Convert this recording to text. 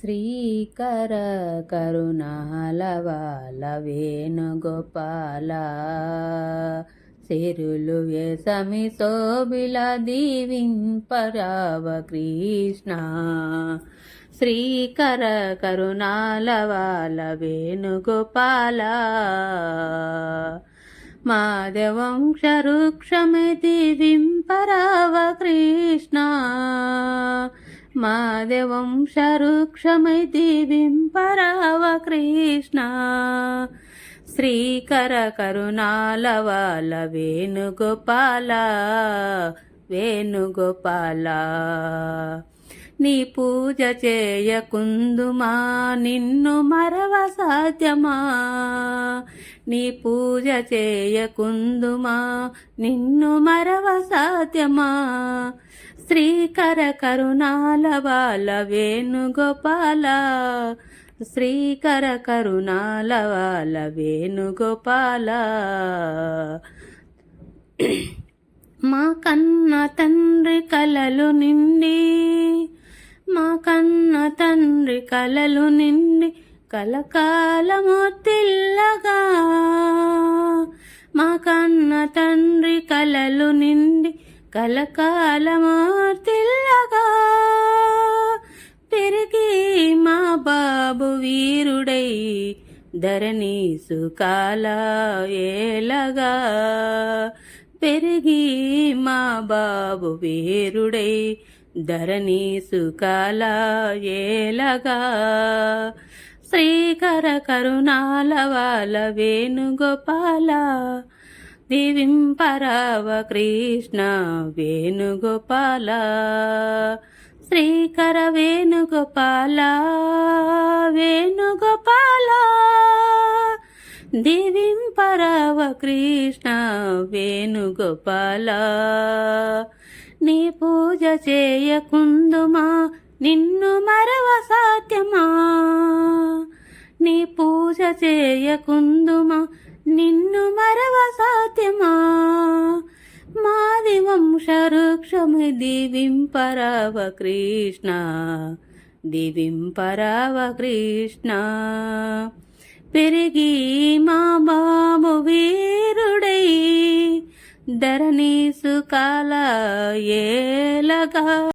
శ్రీకర కరుణాలవాల వేణుగోపాల సిరులు వ్యసమి శోభిల దీవింపరావ కృష్ణ. శ్రీకర కరుణాలవాల వేణుగోపాల మాధవంశరుక్షమే దీవింపరావ కృష్ణ. మాధవంశరుక్షమై దీవింపరావ కృష్ణ. శ్రీకర కరుణాలవాల వేణుగోపాల వేణుగోపాల నీ పూజ చేయకుందుమా నిన్ను మరవ సాధ్యమా. నీ పూజ చేయకుందుమా నిన్ను మరవ సాధ్యమా. శ్రీకర కరుణాలవాల వేణుగోపాల శ్రీకర కరుణాలవాల వేణుగోపాల మా కన్న తండ్రి కలలు నిండి మా కన్న తండ్రి కలలు నిండి కలకాలము తిల్లగా. మా కన్న తండ్రి కలలు నిండి కలకాలము తిల్లగా. పెరిగి మా బాబు వీరుడై ధరణి సుకాల ఏలగా. పెరిగి మా బాబు వీరుడై ధరణి సుకాల ఏలగా. శ్రీకర కరుణాలవాల వేణుగోపాల దీవింపరావ కృష్ణ వేణుగోపాల. శ్రీకర వేణుగోపాల వేణుగోపాల దీవింపరావ కృష్ణ వేణుగోపాల. నీ పూజ చేయకుందుమా నిన్ను మరవ సాధ్యమా. నీ పూజ చేయకుందుమా నిన్ను మరవ సాధ్యమా. మాది వంశరుక్షమి దీవింపరావ కృష్ణ దీవింపరావ కృష్ణ. పెరిగి మా బాబు వీరుడై ధరణి సుకాల ఏలగా.